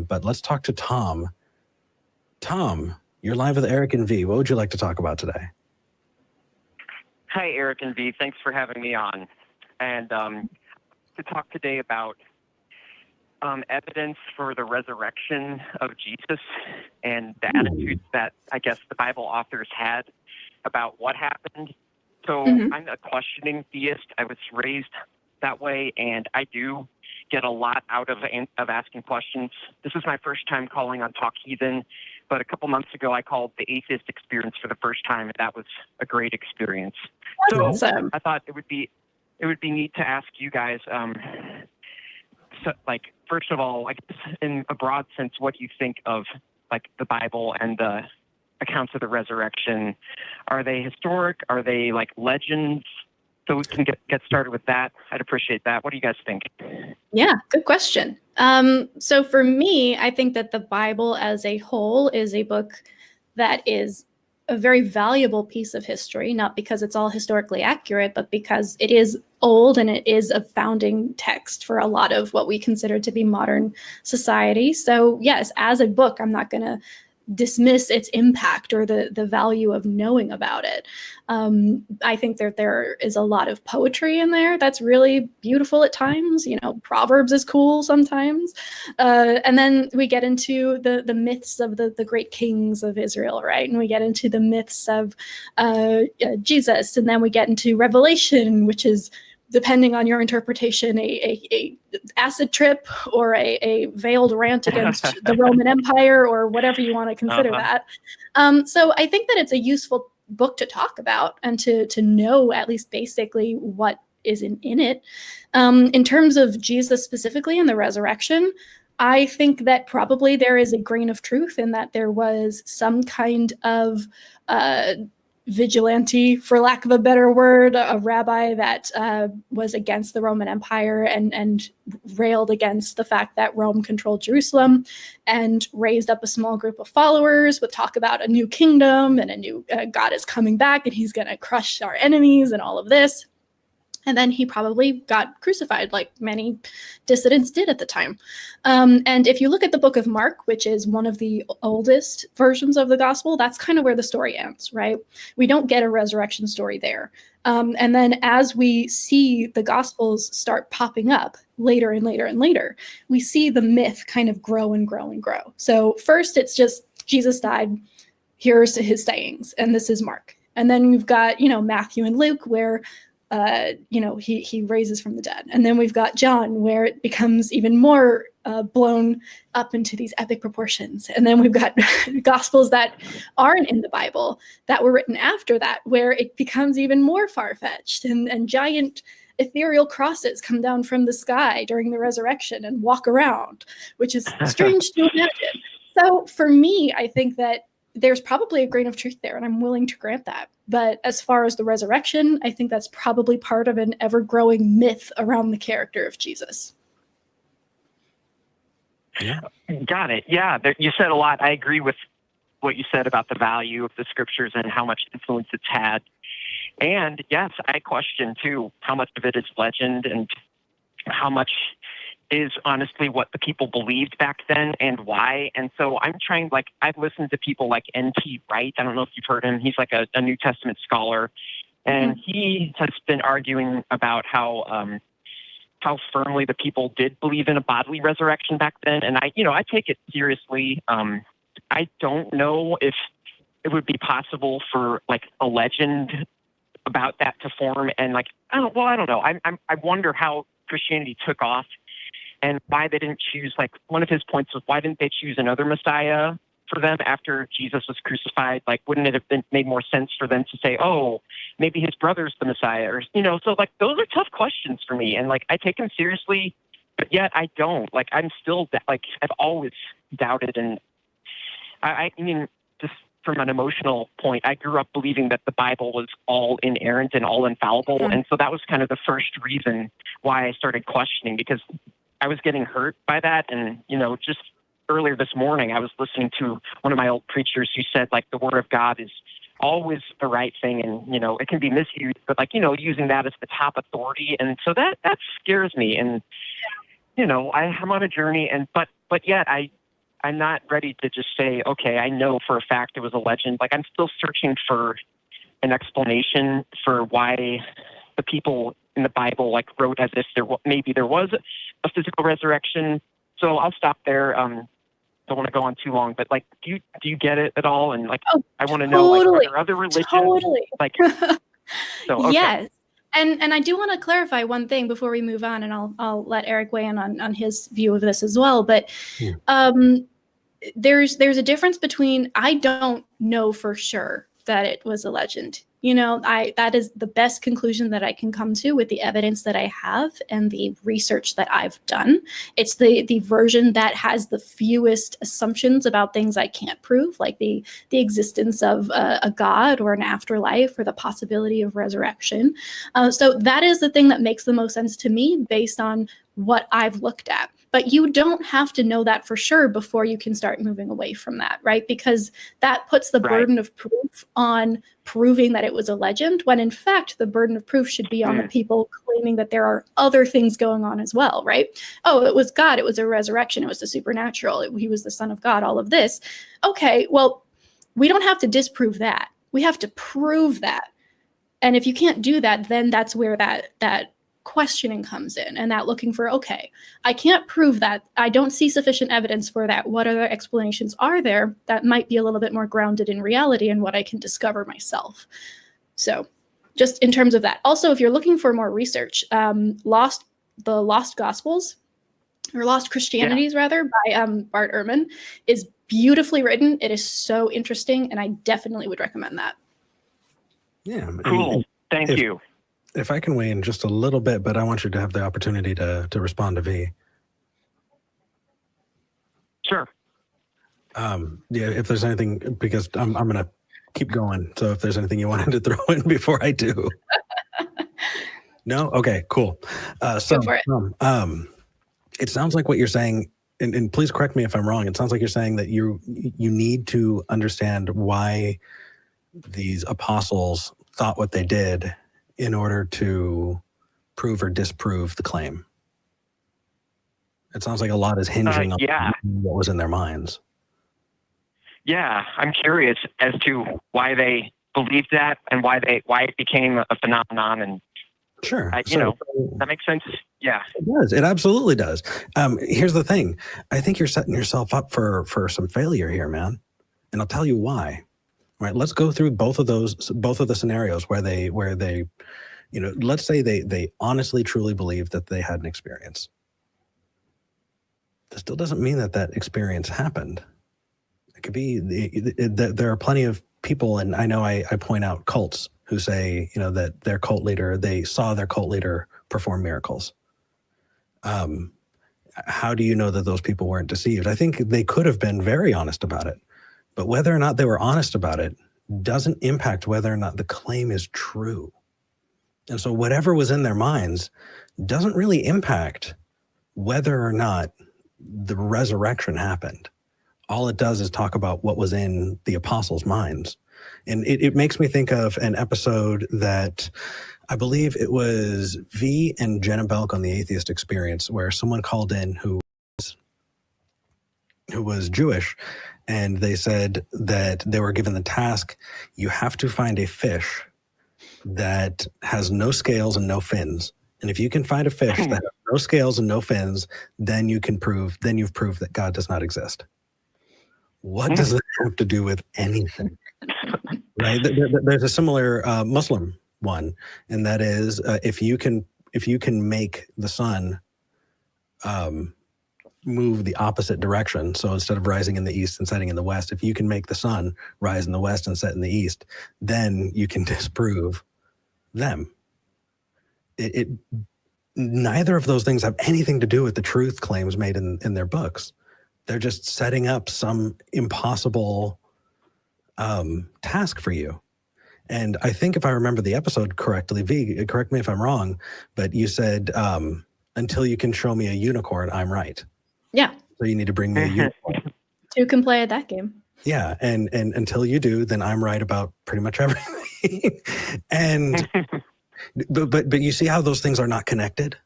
but let's talk to Tom. Tom, you're live with Eric and V. What would you like to talk about today? Hi, Eric and V. Thanks for having me on. And to talk today about evidence for the resurrection of Jesus and the attitudes that I guess the Bible authors had about what happened. So I'm a questioning theist. I was raised that way, and I do get a lot out of asking questions. This is my first time calling on Talk Heathen, but a couple months ago I called the Atheist Experience for the first time, and that was a great experience. So awesome. I thought it would be neat to ask you guys, so, like, first of all, like, in a broad sense, what do you think of like the Bible and the accounts of the resurrection? Are they historic? Are they like legends? So we can get started with that. I'd appreciate that. What do you guys think? Yeah, good question. So for me, I think that the Bible as a whole is a book that is a very valuable piece of history, not because it's all historically accurate, but because it is old and it is a founding text for a lot of what we consider to be modern society. So yes, as a book, I'm not going to dismiss its impact or the value of knowing about it. I think that there is a lot of poetry in there that's really beautiful at times. You know, Proverbs is cool sometimes. And then we get into the myths of the great kings of Israel, right? And we get into the myths of Jesus. And then we get into Revelation, which is, depending on your interpretation, a acid trip or a veiled rant against the Roman Empire or whatever you want to consider that. So I think that it's a useful book to talk about and to know at least basically what is in it. In terms of Jesus specifically and the resurrection, I think that probably there is a grain of truth in that there was some kind of vigilante, for lack of a better word, a rabbi that was against the Roman Empire and railed against the fact that Rome controlled Jerusalem and raised up a small group of followers with talk about a new kingdom and a new God is coming back and he's going to crush our enemies and all of this. And then he probably got crucified, like many dissidents did at the time. And if you look at the book of Mark, which is one of the oldest versions of the gospel, that's kind of where the story ends, right? We don't get a resurrection story there. And then as we see the gospels start popping up later and later and later, we see the myth kind of grow and grow and grow. So first it's just Jesus died, here's his sayings, and this is Mark. And then we've got, Matthew and Luke where he raises from the dead. And then we've got John, where it becomes even more blown up into these epic proportions. And then we've got gospels that aren't in the Bible that were written after that, where it becomes even more far-fetched and giant ethereal crosses come down from the sky during the resurrection and walk around, which is strange to imagine. So for me, I think that there's probably a grain of truth there, and I'm willing to grant that. But as far as the resurrection, I think that's probably part of an ever-growing myth around the character of Jesus. Yeah. Got it. Yeah, you said a lot. I agree with what you said about the value of the scriptures and how much influence it's had. And yes, I question too how much of it is legend and how much is honestly what the people believed back then and why. And so I'm trying, I've listened to people like N.T. Wright. I don't know if you've heard him. He's like a New Testament scholar. And he has been arguing about how firmly the people did believe in a bodily resurrection back then. And I take it seriously. I don't know if it would be possible for a legend about that to form. And I don't know. I wonder how Christianity took off and why they didn't choose, one of his points was, why didn't they choose another Messiah for them after Jesus was crucified? Wouldn't it have made more sense for them to say, oh, maybe his brother's the Messiah? Or, so those are tough questions for me. And I take them seriously, but yet I don't. I'm still, I've always doubted. And I mean, just from an emotional point, I grew up believing that the Bible was all inerrant and all infallible. And so that was kind of the first reason why I started questioning, because I was getting hurt by that. And, just earlier this morning, I was listening to one of my old preachers who said, the word of God is always the right thing. And, it can be misused, but using that as the top authority. And so that scares me. And, I'm on a journey but yet I I'm not ready to just say, okay, I know for a fact it was a legend. Like, I'm still searching for an explanation for why the people in the Bible like wrote as if maybe there was a physical resurrection. So I'll stop there. Don't want to go on too long, but like, do you get it at all? And like, Oh, I want to know, like, are totally. there other religions? Totally. Like, so, okay. Yes. And I do want to clarify one thing before we move on, and I'll let Eric weigh in on his view of this as well. But there's a difference between, I don't know for sure that it was a legend. You know, that is the best conclusion that I can come to with the evidence that I have and the research that I've done. It's the version that has the fewest assumptions about things I can't prove, like the existence of a god or an afterlife or the possibility of resurrection. So that is the thing that makes the most sense to me based on what I've looked at. But you don't have to know that for sure before you can start moving away from that, right? Because that puts the burden of proof on proving that it was a legend, when in fact, the burden of proof should be on the people claiming that there are other things going on as well, right? Oh, it was God, it was a resurrection, it was the supernatural, he was the Son of God, all of this. Okay, well, we don't have to disprove that. We have to prove that. And if you can't do that, then that's where that questioning comes in, and that looking for, okay, I can't prove that. I don't see sufficient evidence for that. What other explanations are there that might be a little bit more grounded in reality and what I can discover myself? So just in terms of that. Also, if you're looking for more research, the Lost Gospels, or Lost Christianities rather, by Bart Ehrman, is beautifully written. It is so interesting, and I definitely would recommend that. Yeah. Cool. Thank you. If I can weigh in just a little bit, but I want you to have the opportunity to respond to V. Sure. Yeah, if there's anything, because I'm going to keep going. So if there's anything you wanted to throw in before I do. No? Okay, cool. Go for it. It sounds like what you're saying, and please correct me if I'm wrong. It sounds like you're saying that you need to understand why these apostles thought what they did in order to prove or disprove the claim. It sounds like a lot is hinging on what was in their minds. Yeah, I'm curious as to why they believed that and why it became a phenomenon. And sure, that makes sense. Yeah, it does. It absolutely does. Here's the thing: I think you're setting yourself up for some failure here, man. And I'll tell you why. Right? Let's go through both of the scenarios where they, let's say they honestly, truly believe that they had an experience. That still doesn't mean that experience happened. It could be, there are plenty of people, and I know I point out cults who say, that their cult leader, they saw their cult leader perform miracles. How do you know that those people weren't deceived? I think they could have been very honest about it. But whether or not they were honest about it doesn't impact whether or not the claim is true. And so whatever was in their minds doesn't really impact whether or not the resurrection happened. All it does is talk about what was in the apostles' minds. And it makes me think of an episode that I believe it was V and Jenna Belk on the Atheist Experience, where someone called in who was Jewish. And they said that they were given the task, you have to find a fish that has no scales and no fins. And if you can find a fish that has no scales and no fins, then you've proved that God does not exist. What does that have to do with anything? Right? There's a similar Muslim one, and that is if you can make the sun move the opposite direction. So instead of rising in the east and setting in the west, if you can make the sun rise in the west and set in the east, then you can disprove them. Neither of those things have anything to do with the truth claims made in their books. They're just setting up some impossible task for you. And I think if I remember the episode correctly, V, correct me if I'm wrong, but you said, until you can show me a unicorn, I'm right. Yeah. So you need to bring me a unicorn. Two can play at that game. Yeah. And until you do, then I'm right about pretty much everything. And but you see how those things are not connected?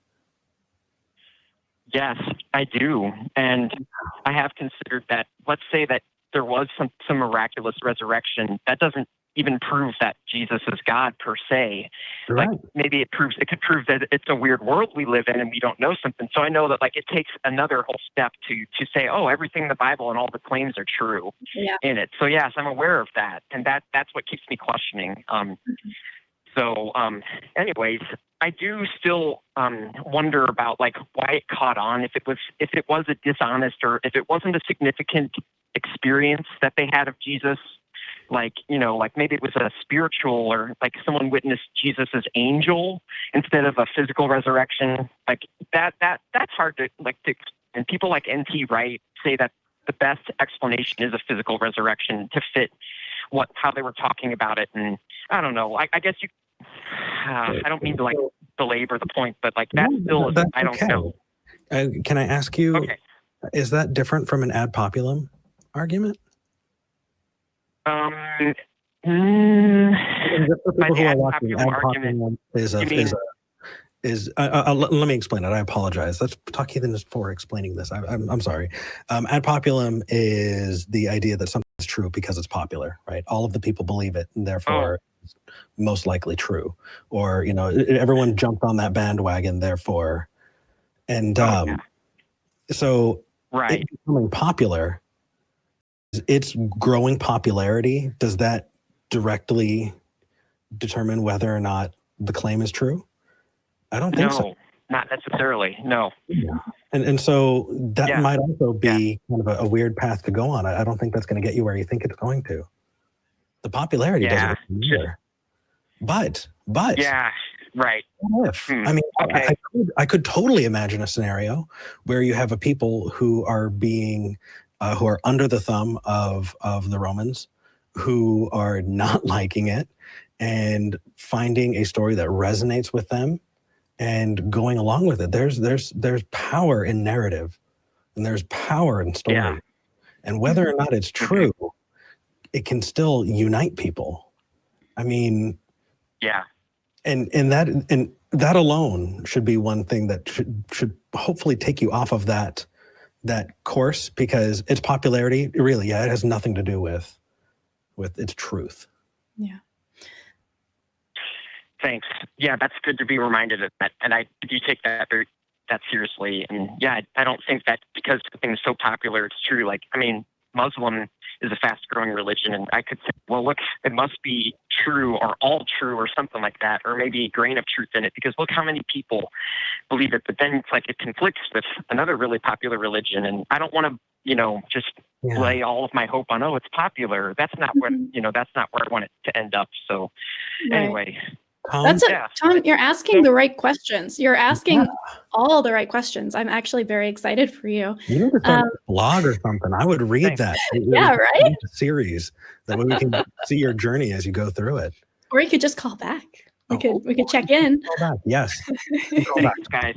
Yes, I do. And I have considered that, let's say that there was some miraculous resurrection. That doesn't even prove that Jesus is God per se. Right. Like maybe it could prove that it's a weird world we live in and we don't know something. So I know that like it takes another whole step to say, oh, everything in the Bible and all the claims are true in it. So yes, I'm aware of that. And that's what keeps me questioning. Anyways, I do still wonder about like why it caught on, if it was a dishonest or if it wasn't a significant experience that they had of Jesus, like, you know, like maybe it was a spiritual or like someone witnessed Jesus as angel instead of a physical resurrection. Like that's hard to and people like N.T. Wright say that the best explanation is a physical resurrection to fit how they were talking about it. And I don't know, I guess I don't mean to like belabor the point, but like that still, I don't know. Can I ask you, okay. Is that different from an ad populum argument? By the ad populum argument, let me explain it. I apologize. Let's talk Heathen for explaining this. I'm sorry. Ad populum is the idea that something's true because it's popular, right? All of the people believe it, and therefore it's most likely true. Or, you know, everyone jumped on that bandwagon, therefore. And so right. it becoming popular, its growing popularity, does that directly determine whether or not the claim is true? I don't think so. Not necessarily. No. Yeah. And so that might also be kind of a weird path to go on. I don't think that's going to get you where you think it's going to. The popularity doesn't matter. But yeah, right. What if? I mean, I could totally imagine a scenario where you have a people who are being who are under the thumb of the Romans, who are not liking it and finding a story that resonates with them and going along with it. There's power in narrative, and there's power in story. Yeah. And whether or not it's true, it can still unite people. I mean, and that alone should be one thing that should hopefully take you off of that course, because its popularity really, it has nothing to do with its truth. Yeah. Thanks. Yeah, that's good to be reminded of that. And I do take that seriously. And I don't think that because something is so popular, it's true. Like, I mean, Muslim is a fast growing religion, and I could say, well, look, it must be true or all true or something like that, or maybe a grain of truth in it, because look how many people believe it. But then it's like it conflicts with another really popular religion. And I don't want to, just lay all of my hope on, it's popular. That's not what, that's not where I want it to end up. So anyway. Tom, you're asking the right questions. You're asking all the right questions. I'm actually very excited for you. You need to start a blog or something. I would read that. Right? A series. That way we can see your journey as you go through it. Or you could just call back. We could check in. Call back. Yes. Thanks, guys.